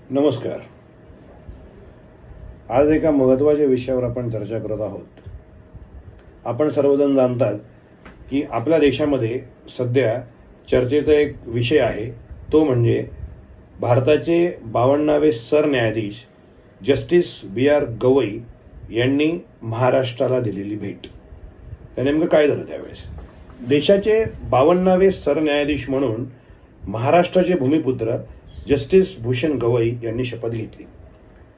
नमस्कार. आज एका महत्त्वाच्या विषयावर आपण चर्चा करत आहोत. आपण सर्वजण जाणतात की आपल्या देशामध्ये सध्या चर्चेचा एक विषय आहे, तो म्हणजे भारताचे 52वे सरन्यायाधीश जस्टिस B.R. गवई यांनी महाराष्ट्राला दिलेली भेट. तर नेमकं काय झालं त्यावेळेस? देशाचे 52वे सरन्यायाधीश म्हणून महाराष्ट्राचे भूमिपुत्र जस्टिस भूषण गवई यांनी शपथ घेतली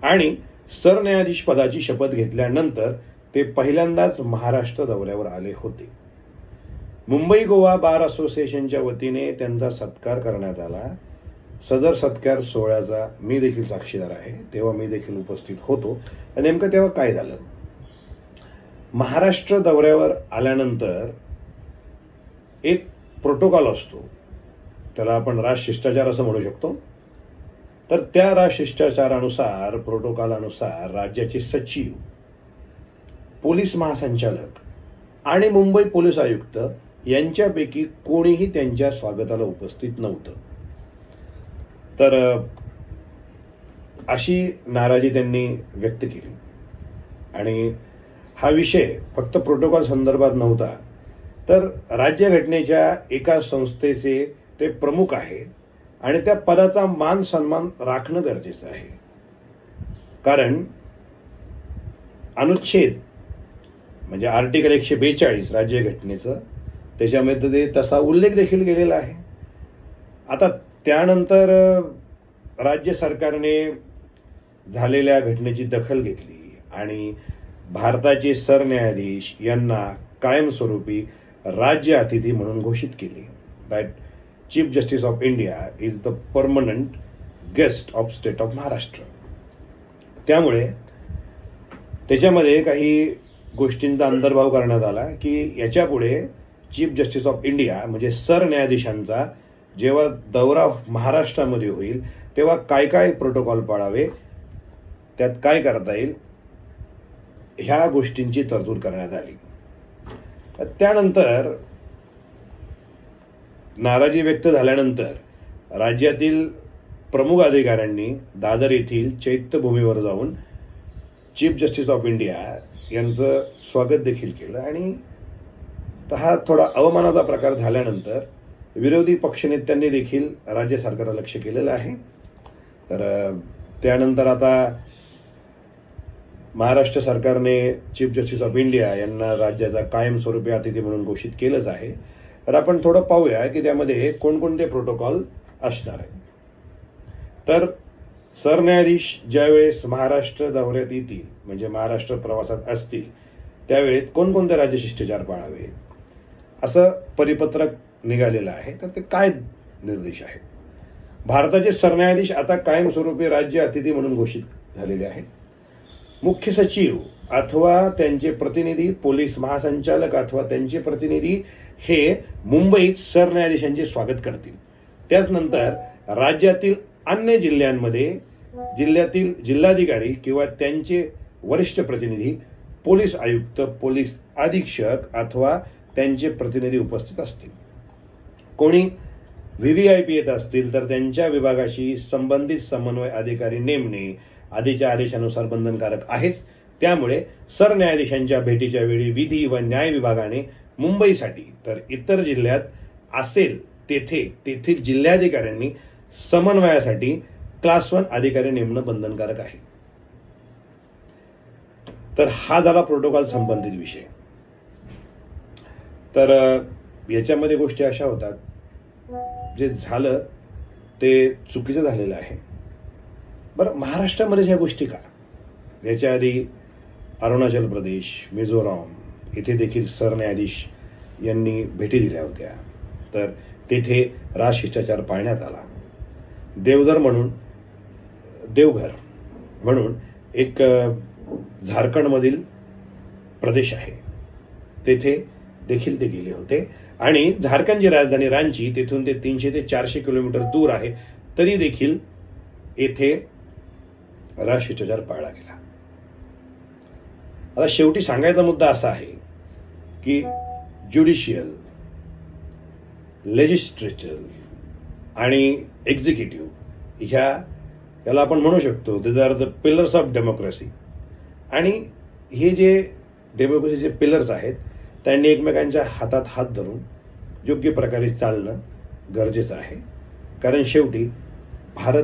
आणि सरन्यायाधीश पदाची शपथ घेतल्यानंतर ते पहिल्यांदाच महाराष्ट्र दौऱ्यावर आले होते. मुंबई गोवा बार असोसिएशनच्या वतीने त्यांचा सत्कार करण्यात आला. सदर सत्कार सोहळ्याचा मी देखील साक्षीदार आहे, तेव्हा मी देखील उपस्थित होतो. नेमकं तेव्हा काय झालं? महाराष्ट्र दौऱ्यावर आल्यानंतर एक प्रोटोकॉल असतो, त्याला आपण राजशिष्टाचार असं म्हणू शकतो. तर त्या राजशिष्टाचारानुसार, प्रोटोकॉलानुसार राज्याचे सचिव, पोलीस महासंचालक आणि मुंबई पोलीस आयुक्त यांच्यापैकी कोणीही त्यांच्या स्वागताला उपस्थित नव्हतं. तर अशी नाराजी त्यांनी व्यक्त केली आणि हा विषय फक्त प्रोटोकॉल संदर्भात नव्हता, तर राज्यघटनेच्या एका संस्थेचे ते प्रमुख आहेत आणि त्या पदाचा मान सन्मान राखणं गरजेचं आहे. कारण अनुच्छेद म्हणजे आर्टिकल 142 राज्यघटनेचं, त्याच्यामध्ये ते तसा उल्लेख देखील केलेला आहे. आता त्यानंतर राज्य सरकारने झालेल्या घटनेची दखल घेतली आणि भारताचे सरन्यायाधीश यांना कायमस्वरूपी राज्य अतिथी म्हणून घोषित केले. That chief justice of India is the permanent guest of state of Maharashtra. त्यामुळे त्याच्यामध्ये काही गोष्टींचा अंतर्भाव करण्यात आला की याच्यापुढे चीफ जस्टिस ऑफ इंडिया म्हणजे सरन्यायाधीशांचा जेव्हा दौरा महाराष्ट्रामध्ये होईल तेव्हा काय काय प्रोटोकॉल पाळावे, त्यात काय करता येईल, ह्या गोष्टींची तरतूद करण्यात आली. त्यानंतर नाराजी व्यक्त झाल्यानंतर राज्यातील प्रमुख अधिकाऱ्यांनी दादर येथील चैत्यभूमीवर जाऊन चीफ जस्टिस ऑफ इंडिया यांचं स्वागत देखील केलं आणि हा थोडा अवमानाचा प्रकार झाल्यानंतर विरोधी पक्षनेत्यांनी देखील राज्य सरकारला लक्ष केलेलं आहे. तर त्यानंतर आता महाराष्ट्र सरकारने चीफ जस्टिस ऑफ इंडिया यांना राज्याचा कायमस्वरूपी अतिथी म्हणून घोषित केलंच आहे. तर आपण थोडं पाहूया की त्यामध्ये कोणकोणते प्रोटोकॉल असणार आहेत. तर सरन्यायाधीश ज्यावेळेस महाराष्ट्र दौऱ्यात येतील म्हणजे महाराष्ट्र प्रवासात असतील त्यावेळेस कोणकोणते राज्य शिष्टाचार पाळावे असं परिपत्रक निघालेलं आहे. तर ते काय निर्देश आहेत? भारताचे सरन्यायाधीश आता कायमस्वरूपी राज्य अतिथी म्हणून घोषित झालेले आहेत. मुख्य सचिव अथवा त्यांचे प्रतिनिधी, पोलीस महासंचालक अथवा त्यांचे प्रतिनिधी हे मुंबईत सरन्यायाधीशांचे स्वागत करतील. त्याचनंतर राज्यातील अन्य जिल्ह्यांमध्ये जिल्ह्यातील जिल्हाधिकारी किंवा त्यांचे वरिष्ठ प्रतिनिधी, पोलीस आयुक्त, पोलीस अधीक्षक अथवा त्यांचे प्रतिनिधी उपस्थित असतील. कोणी व्हीव्हीआयपी येत असतील तर त्यांच्या विभागाशी संबंधित समन्वय अधिकारी नेमणे आधीच्या आदेशानुसार बंधनकारक आहेच. त्यामुळे सरन्यायाधीशांच्या भेटीच्या वेळी विधी व न्याय विभागाने मुंबईसाठी तर इतर जिल्ह्यात असेल तेथील जिल्हाधिकाऱ्यांनी समन्वयासाठी क्लास 1 अधिकारी नेमणं बंधनकारक आहे. तर हा झाला प्रोटोकॉल संबंधित विषय. तर याच्यामध्ये गोष्टी अशा होतात, जे झालं ते चुकीचं झालेलं आहे. बरं, महाराष्ट्रामध्ये ह्या गोष्टी का? याच्या आधी अरुणाचल प्रदेश, मिझोराम इथे देखील सरन्यायाधीश यांनी भेटी दिल्या होत्या. तर तेथे राजशिष्टाचार पाळण्यात आला. देवघर म्हणून एक झारखंडमधील प्रदेश आहे, तेथे देखील ते गेले होते आणि झारखंडची राजधानी रांची तेथून ते 300 ते 400 किलोमीटर दूर आहे, तरी देखील येथे राजशिष्टाचार पाळला गेला. आता शेवटी सांगायचा मुद्दा असा आहे की ज्युडिशियल, लेजिस्लेचर आणि एक्झिक्युटिव्ह ह्या याला आपण म्हणू शकतो these are the pillars of democracy. आणि हे जे डेमोक्रेसीचे पिलर्स आहेत त्यांनी एकमेकांच्या हातात हात धरून योग्य प्रकारे चालणं गरजेचं आहे. कारण शेवटी भारत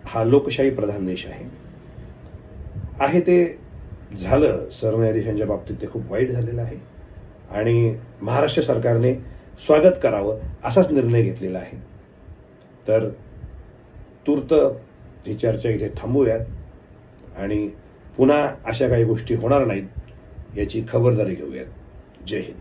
हा लोकशाही प्रधान देश आहे ते झालं सरन्यायाधीशांच्या बाबतीत ते खूप वाईट झालेलं आहे आणि महाराष्ट्र सरकारने स्वागत करावं असाच निर्णय घेतलेला आहे. तर तूर्त ही चर्चा इथे थांबवूयात आणि पुन्हा अशा काही गोष्टी होणार नाहीत याची खबरदारी घेऊयात. जय हिंद.